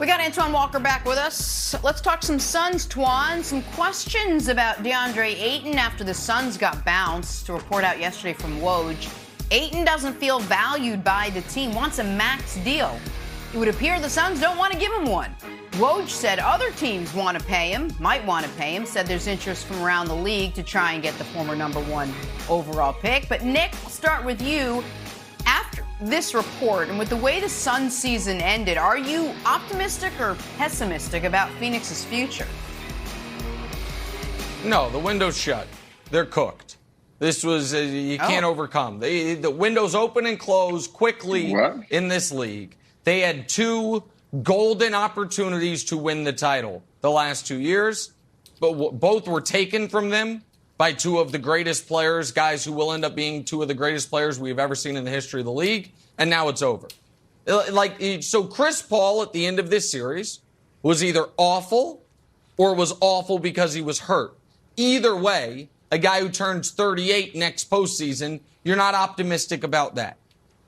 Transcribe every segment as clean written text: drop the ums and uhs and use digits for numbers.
We got Antoine Walker back with us. Let's talk some Suns, Twan. Some questions about DeAndre Ayton after the Suns got bounced. A report out yesterday from Woj. Ayton doesn't feel valued by the team, wants a max deal. It would appear the Suns don't want to give him one. Woj said other teams want to pay him, might want to pay him, said there's interest from around the league to try and get the former number 1 overall pick. But Nick, I'll start with you. After this report and with the way the Suns season ended, are you optimistic or pessimistic about Phoenix's future? No, the window's shut. They're cooked. This was, you can't overcome. The windows open and close quickly in this league. They had 2 golden opportunities to win the title the last 2 years, but both were taken from them by 2 of the greatest players, guys who will end up being 2 of the greatest players we've ever seen in the history of the league, and now it's over. So Chris Paul at the end of this series was either awful or was awful because he was hurt. Either way, a guy who turns 38 next postseason, you're not optimistic about that.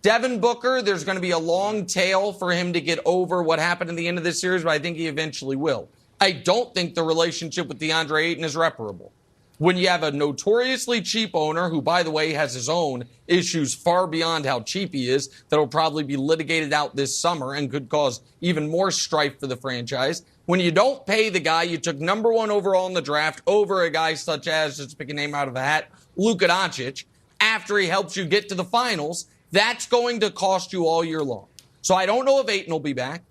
Devin Booker, there's going to be a long tail for him to get over what happened at the end of this series, but I think he eventually will. I don't think the relationship with DeAndre Ayton is reparable. When you have a notoriously cheap owner who, by the way, has his own issues far beyond how cheap he is, that will probably be litigated out this summer and could cause even more strife for the franchise. When you don't pay the guy you took number 1 overall in the draft over a guy such as, just pick a name out of a hat, Luka Doncic, after he helps you get to the finals, that's going to cost you all year long. So I don't know if Ayton will be back.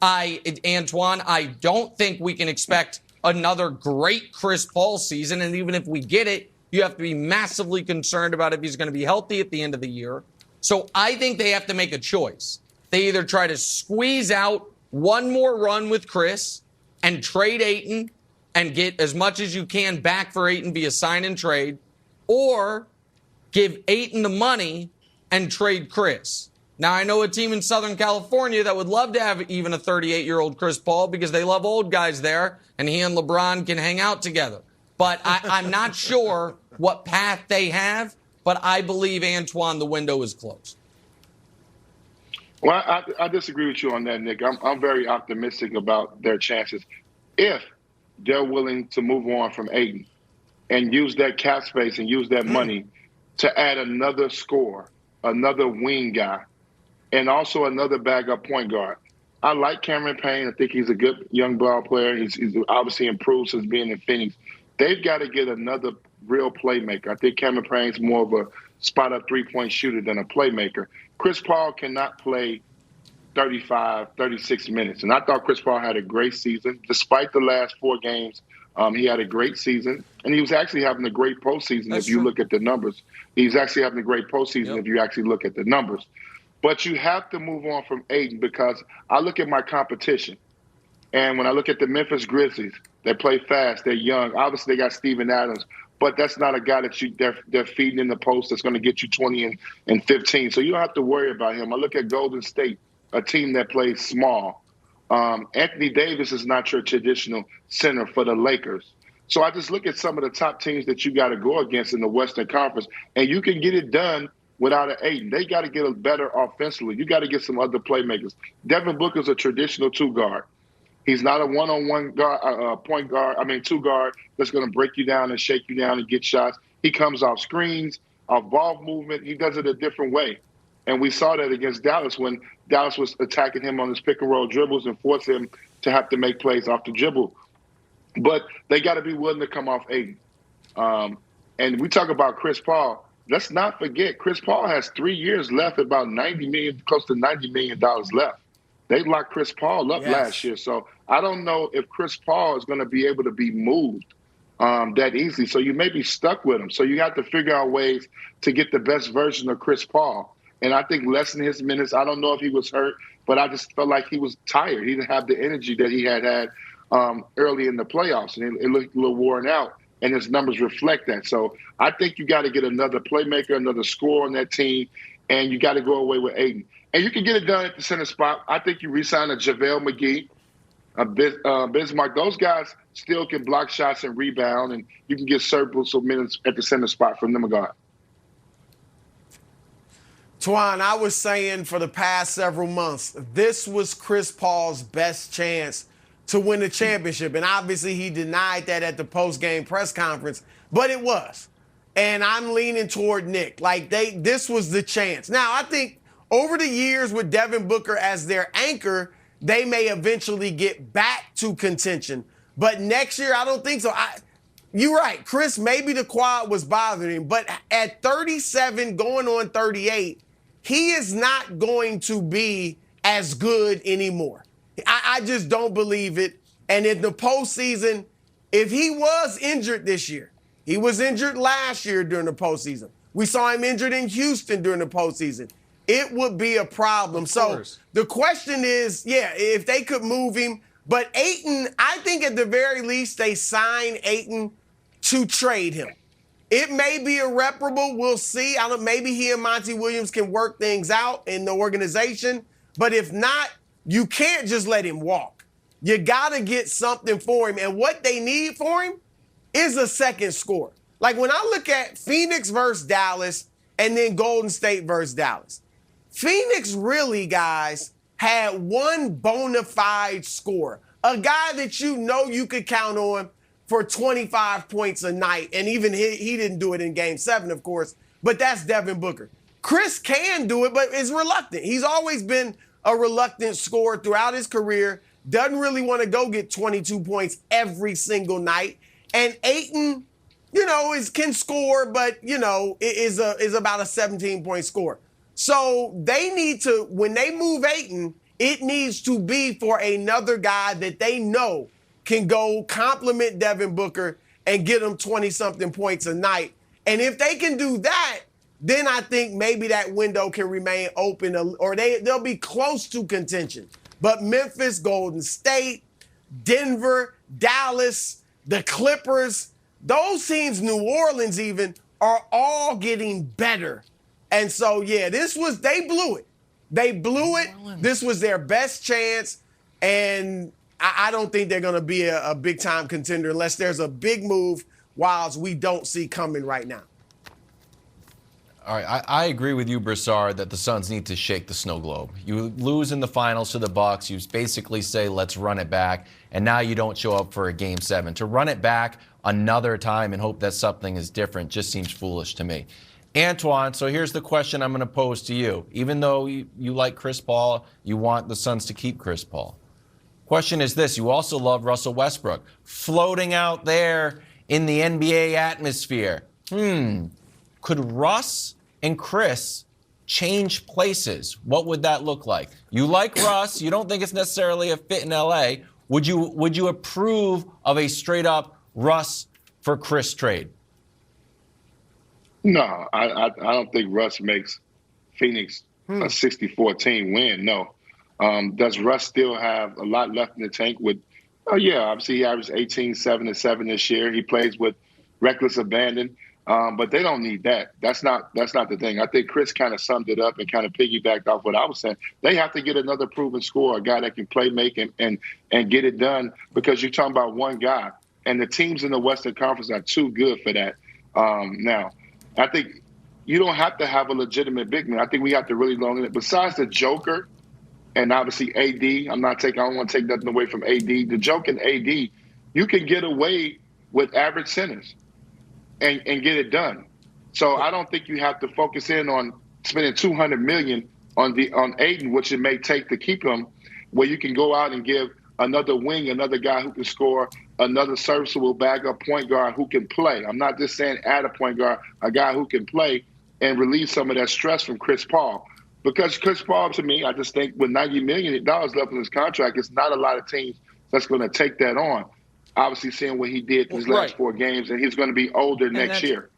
Antoine, I don't think we can expect another great Chris Paul season. And even if we get it, you have to be massively concerned about if he's going to be healthy at the end of the year. So I think they have to make a choice. They either try to squeeze out one more run with Chris and trade Ayton and get as much as you can back for Ayton via sign and trade, or give Ayton the money and trade Chris. Now, I know a team in Southern California that would love to have even a 38-year-old Chris Paul because they love old guys there, and he and LeBron can hang out together. But I'm not sure what path they have, but I believe, Antoine, the window is closed. Well, I disagree with you on that, Nick. I'm very optimistic about their chances if they're willing to move on from Ayton and use that cap space and use that money to add another scorer, another wing guy, and also another backup point guard. I like Cameron Payne. I think he's a good young ball player. He's obviously improved since being in Phoenix. They've got to get another real playmaker. I think Cameron Payne's more of a spot-up three-point shooter than a playmaker. Chris Paul cannot play 35, 36 minutes. And I thought Chris Paul had a great season. Despite the last 4 games, he had a great season. And he was actually having a great postseason if you look at the numbers. He's actually having a great postseason if you actually look at the numbers. But you have to move on from Ayton because I look at my competition. And when I look at the Memphis Grizzlies, they play fast, they're young. Obviously, they got Steven Adams, but that's not a guy that they're feeding in the post that's going to get you 20 and 15. So you don't have to worry about him. I look at Golden State, a team that plays small. Anthony Davis is not your traditional center for the Lakers. So I just look at some of the top teams that you got to go against in the Western Conference, and you can get it done without an Ayton. They got to get a better offensively. You got to get some other playmakers. Devin Booker's a traditional 2-guard. He's not a one-on-one guard, point guard, 2-guard that's going to break you down and shake you down and get shots. He comes off screens, off ball movement. He does it a different way. And we saw that against Dallas when Dallas was attacking him on his pick-and-roll dribbles and forced him to have to make plays off the dribble. But they got to be willing to come off Ayton. And we talk about Chris Paul. Let's not forget, Chris Paul has 3 years left, about close to $90 million left. They locked Chris Paul up last year. So I don't know if Chris Paul is going to be able to be moved that easily. So you may be stuck with him. So you have to figure out ways to get the best version of Chris Paul. And I think lessen his minutes. I don't know if he was hurt, but I just felt like he was tired. He didn't have the energy that he had early in the playoffs. And it looked a little worn out. And his numbers reflect that. So I think you got to get another playmaker, another scorer on that team, and you got to go away with Ayton. And you can get it done at the center spot. I think you re-sign a JaVale McGee, Bismarck. Those guys still can block shots and rebound, and you can get surplus of minutes at the center spot from them guard. Twan, I was saying for the past several months, this was Chris Paul's best chance to win the championship. And obviously he denied that at the post-game press conference, but it was. And I'm leaning toward Nick. This was the chance. Now, I think over the years with Devin Booker as their anchor, they may eventually get back to contention. But next year, I don't think so. You're right, Chris, maybe the quad was bothering him, but at 37 going on 38, he is not going to be as good anymore. I just don't believe it. And in the postseason, if he was injured this year, he was injured last year during the postseason. We saw him injured in Houston during the postseason. It would be a problem. So the question is, if they could move him. But Ayton, I think at the very least they sign Ayton to trade him. It may be irreparable. We'll see. Maybe he and Monty Williams can work things out in the organization. But if not, you can't just let him walk. You got to get something for him. And what they need for him is a second scorer. Like when I look at Phoenix versus Dallas and then Golden State versus Dallas, Phoenix really, guys, had one bona fide scorer, a guy that you know you could count on for 25 points a night. And even he didn't do it in Game 7, of course, but that's Devin Booker. Chris can do it, but is reluctant. He's always been a reluctant scorer throughout his career, doesn't really want to go get 22 points every single night. And Ayton, can score, but, is about a 17-point scorer. So they need to, when they move Ayton, it needs to be for another guy that they know can go compliment Devin Booker and get him 20-something points a night. And if they can do that, then I think maybe that window can remain open or they'll be close to contention. But Memphis, Golden State, Denver, Dallas, the Clippers, those teams, New Orleans even, are all getting better. And so, they blew it. They blew it. This was their best chance. And I don't think they're going to be a big-time contender unless there's a big move, whilst we don't see coming right now. All right, I agree with you, Broussard, that the Suns need to shake the snow globe. You lose in the finals to the Bucks. You basically say, let's run it back. And now you don't show up for a Game 7. To run it back another time and hope that something is different just seems foolish to me. Antoine, so here's the question I'm going to pose to you. Even though you like Chris Paul, you want the Suns to keep Chris Paul. Question is this. You also love Russell Westbrook. Floating out there in the NBA atmosphere. Could Russ and Chris change places? What would that look like? You like Russ. You don't think it's necessarily a fit in L.A. Would you approve of a straight-up Russ for Chris trade? No, I don't think Russ makes Phoenix a 60-14 win. No. Does Russ still have a lot left in the tank? Obviously he averaged 18, 7, and 7 this year. He plays with reckless abandon, but they don't need that. That's not the thing. I think Chris kind of summed it up and kind of piggybacked off what I was saying. They have to get another proven scorer, a guy that can play, make, and get it done, because you're talking about one guy, and the teams in the Western Conference are too good for that. Now, I think you don't have to have a legitimate big man. I think we have to really long in it. Besides the Joker and obviously AD, I don't want to take nothing away from AD. The Joker and AD, you can get away with average centers and get it done. So I don't think you have to focus in on spending $200 million on Aiden, which it may take to keep him, where you can go out and give another wing, another guy who can score, another serviceable backup point guard who can play. I'm not just saying add a point guard, a guy who can play and relieve some of that stress from Chris Paul. Because Chris Paul, to me, I just think with $90 million left in his contract, it's not a lot of teams that's going to take that on. Obviously, seeing what he did in his last 4 games, and he's going to be older next year.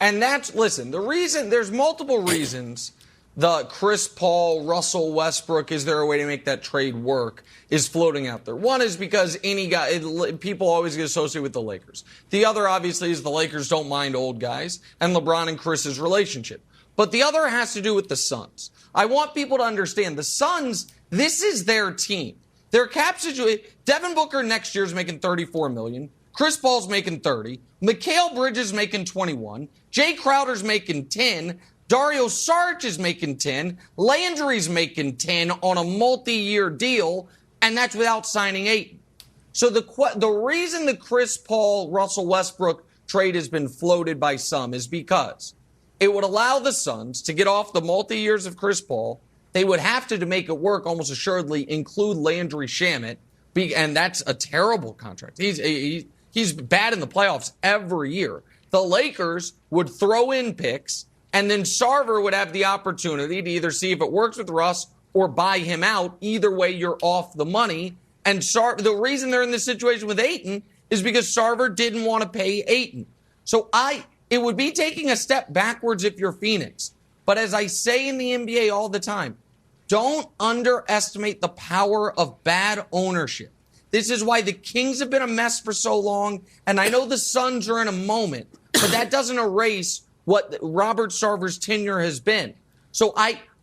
And listen, there's multiple reasons the Chris Paul, Russell Westbrook, is there a way to make that trade work, is floating out there. One is because people always get associated with the Lakers. The other, obviously, is the Lakers don't mind old guys and LeBron and Chris's relationship. But the other has to do with the Suns. I want people to understand the Suns, this is their team. Their cap situation, Devin Booker next year is making $34 million. Chris Paul's making $30. Mikal Bridges making $21. Jay Crowder's making $10. Dario Saric is making 10. Landry's making 10 on a multi-year deal, and that's without signing Ayton. So the reason the Chris Paul, Russell Westbrook trade has been floated by some is because it would allow the Suns to get off the multi-years of Chris Paul. They would have to make it work, almost assuredly, include Landry Shamet, and that's a terrible contract. He's bad in the playoffs every year. The Lakers would throw in picks, and then Sarver would have the opportunity to either see if it works with Russ or buy him out. Either way, you're off the money. And the reason they're in this situation with Ayton is because Sarver didn't want to pay Ayton. So it would be taking a step backwards if you're Phoenix. But as I say in the NBA all the time, don't underestimate the power of bad ownership. This is why the Kings have been a mess for so long. And I know the Suns are in a moment, but that doesn't erase what Robert Sarver's tenure has been. So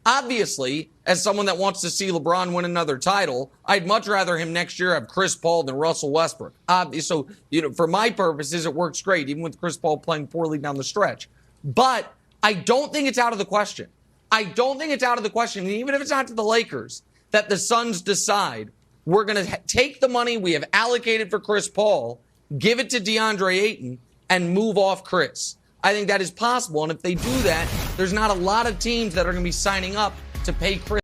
obviously, as someone that wants to see LeBron win another title, I'd much rather him next year have Chris Paul than Russell Westbrook. So, for my purposes, it works great, even with Chris Paul playing poorly down the stretch. But I don't think it's out of the question. I don't think it's out of the question, and even if it's not to the Lakers, that the Suns decide we're going to take the money we have allocated for Chris Paul, give it to DeAndre Ayton, and move off Chris. I think that is possible, and if they do that, there's not a lot of teams that are going to be signing up to pay Chris